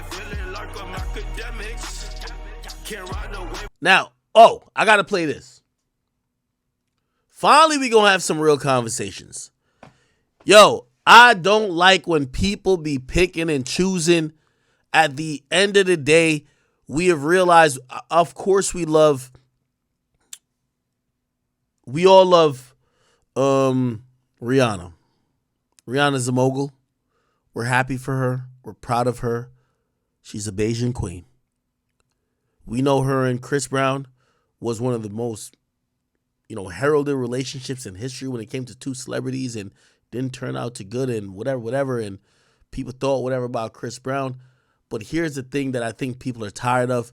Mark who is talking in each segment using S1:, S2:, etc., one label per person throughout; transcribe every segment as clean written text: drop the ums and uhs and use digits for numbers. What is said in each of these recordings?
S1: feeling like I'm academics. Can't ride away.
S2: Now, I gotta play this. Finally, we gonna have some real conversations. Yo, I don't like when people be picking and choosing. At the end of the day, we have realized, of course, we all love Rihanna. Rihanna's a mogul. We're happy for her. We're proud of her. She's a Bayesian queen. We know her and Chris Brown was one of the most, heralded relationships in history when it came to two celebrities, and didn't turn out to good and whatever. And people thought whatever about Chris Brown. But here's the thing that I think people are tired of.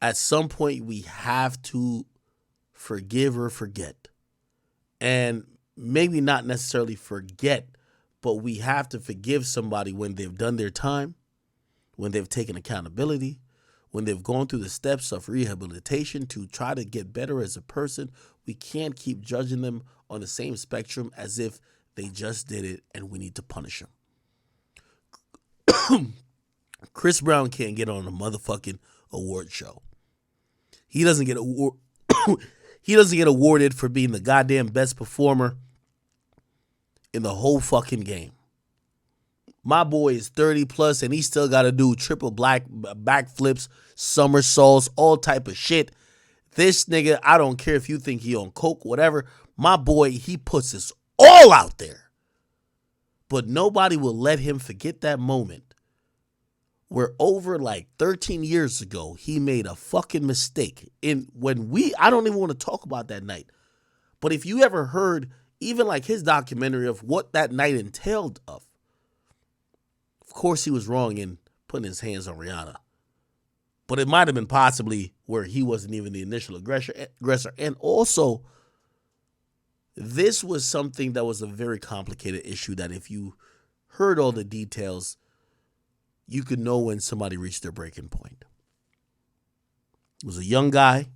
S2: At some point, we have to forgive or forget. And maybe not necessarily forget, but we have to forgive somebody when they've done their time, when they've taken accountability, when they've gone through the steps of rehabilitation to try to get better as a person. We can't keep judging them on the same spectrum as if they just did it and we need to punish them. Chris Brown can't get on a motherfucking award show. He doesn't get awarded for being the goddamn best performer in the whole fucking game. My boy is 30 plus and he still got to do triple backflips, somersaults, all type of shit. This nigga, I don't care if you think he on coke, whatever. My boy, he puts this all out there. But nobody will let him forget that moment where over like 13 years ago, he made a fucking mistake. I don't even want to talk about that night. But if you ever heard even like his documentary of what that night entailed of course he was wrong in putting his hands on Rihanna. But it might have been possibly where he wasn't even the initial aggressor. And also, this was something that was a very complicated issue that if you heard all the details, you could know when somebody reached their breaking point. It was a young guy,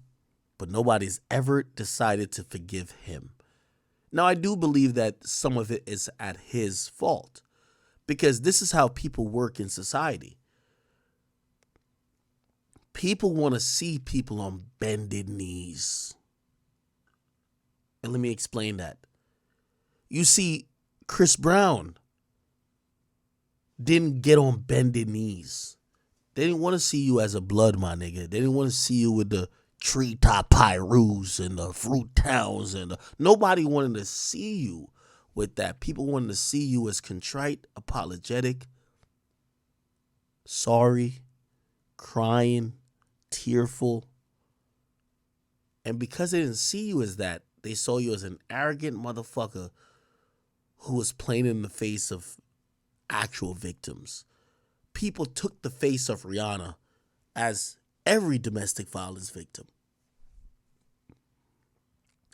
S2: but nobody's ever decided to forgive him. Now, I do believe that some of it is at his fault, because this is how people work in society. People want to see people on bended knees. And let me explain that. You see, Chris Brown didn't get on bended knees. They didn't want to see you as a blood, my nigga. They didn't want to see you with the treetop Pyrus and the fruit towns. Nobody wanted to see you with that. People wanted to see you as contrite, apologetic, sorry, crying, tearful. And because they didn't see you as that, they saw you as an arrogant motherfucker who was playing in the face of actual victims. People took the face of Rihanna as every domestic violence victim.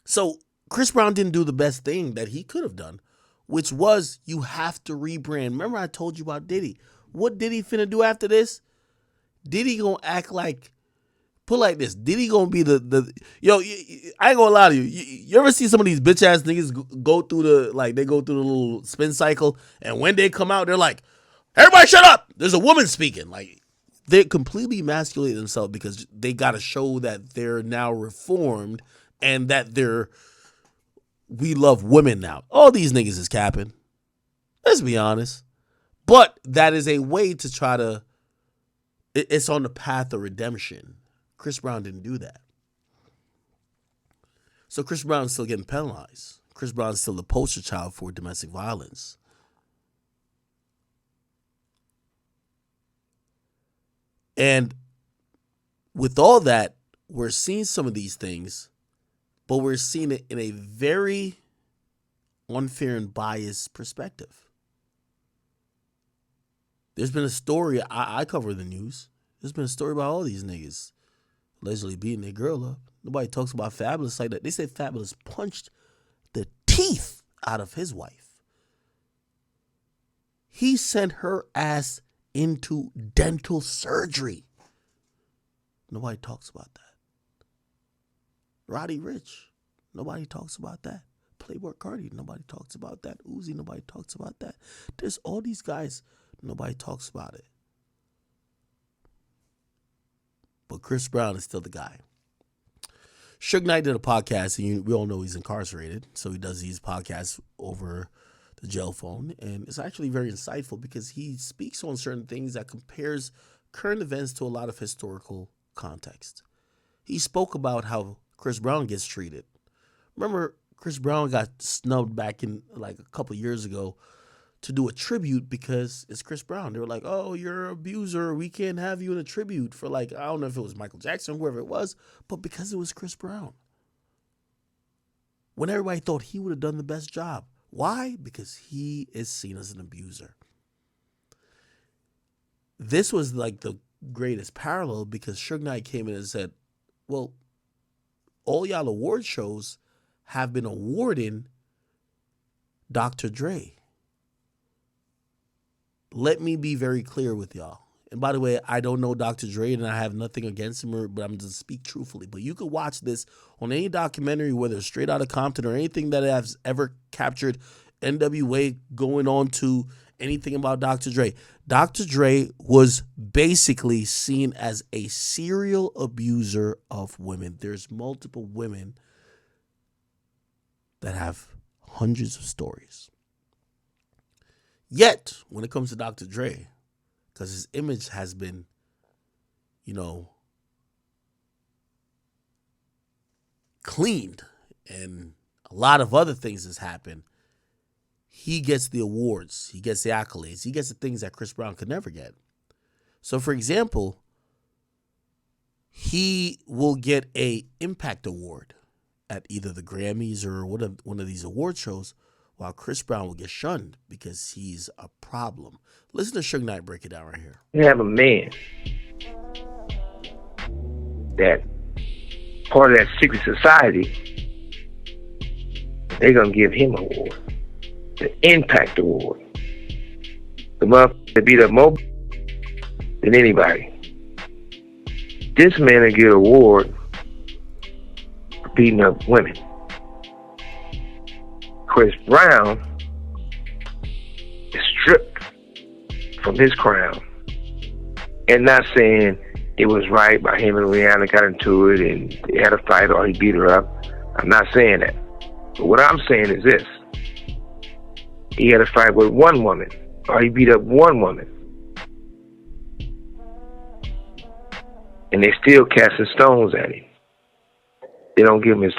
S2: So Chris Brown didn't do the best thing that he could have done, which was you have to rebrand. Remember I told you about Diddy. What Diddy finna do after this? Diddy gonna act like, put like this, Diddy gonna be yo, I ain't gonna lie to you. You ever see some of these bitch ass niggas go through the little spin cycle, and when they come out, they're like, everybody shut up! There's a woman speaking. Like, they completely emasculate themselves because they gotta show that they're now reformed and that we love women now. All these niggas is capping. Let's be honest. But that is a way to try to, it's on the path of redemption. Chris Brown didn't do that. So Chris Brown's still getting penalized. Chris Brown's still the poster child for domestic violence. And with all that, we're seeing some of these things, but we're seeing it in a very unfair and biased perspective. There's been a story, I cover the news. There's been a story about all these niggas allegedly beating their girl up. Nobody talks about Fabulous like that. They say Fabulous punched the teeth out of his wife. He sent her ass into dental surgery. Nobody talks about that. Roddy Ricch, nobody talks about that. Playboy Cardi, nobody talks about that. Uzi, nobody talks about that. There's all these guys, nobody talks about it. but Chris Brown is still the guy. Suge Knight did a podcast, and we all know he's incarcerated, so he does these podcasts over the jail phone, and it's actually very insightful because he speaks on certain things that compares current events to a lot of historical context. He spoke about how Chris Brown gets treated. Remember, Chris Brown got snubbed back in like a couple years ago to do a tribute because it's Chris Brown. They were like, oh, you're an abuser. We can't have you in a tribute for like, I don't know if it was Michael Jackson, whoever it was, but because it was Chris Brown. When everybody thought he would have done the best job. Why? Because he is seen as an abuser. This was like the greatest parallel because Suge Knight came in and said, well, all y'all award shows have been awarding Dr. Dre. Let me be very clear with y'all. And by the way, I don't know Dr. Dre and I have nothing against him, but I'm just speak truthfully. But you could watch this on any documentary, whether it's Straight Outta Compton or anything that has ever captured NWA going on to anything about Dr. Dre. Dr. Dre was basically seen as a serial abuser of women. There's multiple women that have hundreds of stories. Yet, when it comes to Dr. Dre, because his image has been, cleaned and a lot of other things has happened, he gets the awards, he gets the accolades, he gets the things that Chris Brown could never get. So, for example, he will get a Impact Award at either the Grammys or one of these award shows, while Chris Brown will get shunned because he's a problem. Listen to Suge Knight break it down right here.
S3: You have a man that part of that secret society, they're going to give him an award. The Impact Award. The motherfucker that beat up more than anybody. This man will get an award for beating up women. Chris Brown is stripped from his crown. And not saying it was right by him and Rihanna got into it and they had a fight or he beat her up. I'm not saying that. But what I'm saying is this. He had a fight with one woman or he beat up one woman. And they still casting stones at him. They don't give him his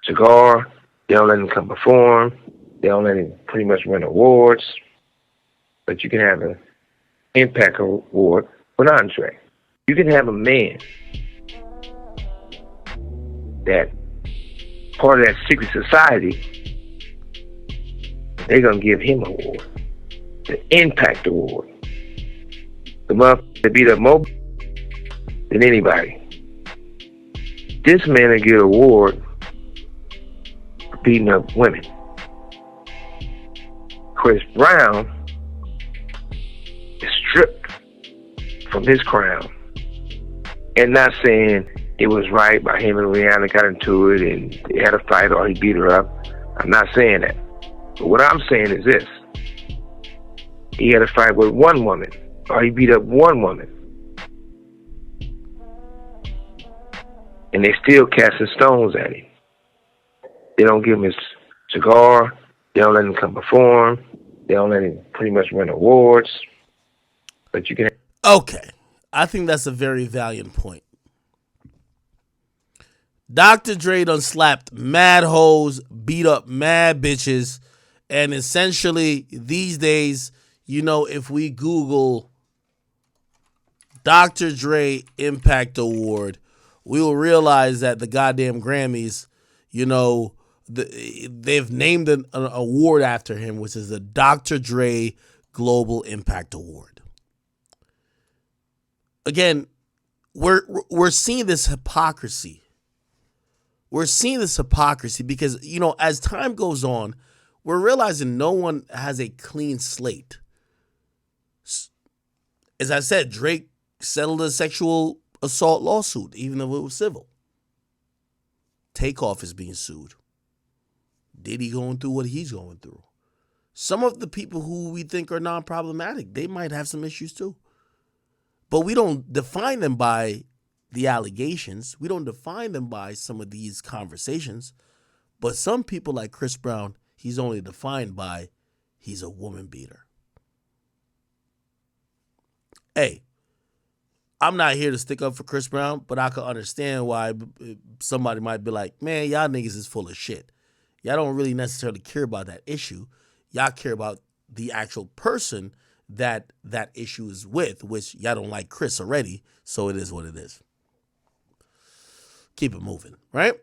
S3: cigar. They don't let him come perform. They don't let him pretty much win awards. But you can have an Impact Award for Andre. You can have a man that part of that secret society, they're going to give him an award. The Impact Award. The motherfucker that beat up more than anybody. This man will get an award for beating up women. Chris Brown is stripped from his crown. And not saying it was right by him and Rihanna got into it and they had a fight or he beat her up. I'm not saying that. But what I'm saying is this. He had a fight with one woman or he beat up one woman. And they still casting stones at him. They don't give him his cigar. They don't let him come perform. They don't let him pretty much win awards. But you can...
S2: Okay. I think that's a very valiant point. Dr. Dre done slapped mad hoes, beat up mad bitches, and essentially these days, if we Google Dr. Dre Impact Award, we will realize that the goddamn Grammys, they've named an award after him, which is the Dr. Dre Global Impact Award. Again, we're seeing this hypocrisy. We're seeing this hypocrisy because, as time goes on, we're realizing no one has a clean slate. As I said, Drake settled a sexual assault lawsuit, even though it was civil. Takeoff is being sued. Diddy going through what he's going through. Some of the people who we think are non-problematic, they might have some issues too. But we don't define them by the allegations. We don't define them by some of these conversations. But some people like Chris Brown, he's only defined by he's a woman beater. Hey, I'm not here to stick up for Chris Brown, but I can understand why somebody might be like, man, y'all niggas is full of shit. Y'all don't really necessarily care about that issue. Y'all care about the actual person that issue is with, which y'all don't like Chris already, so it is what it is. Keep it moving, right?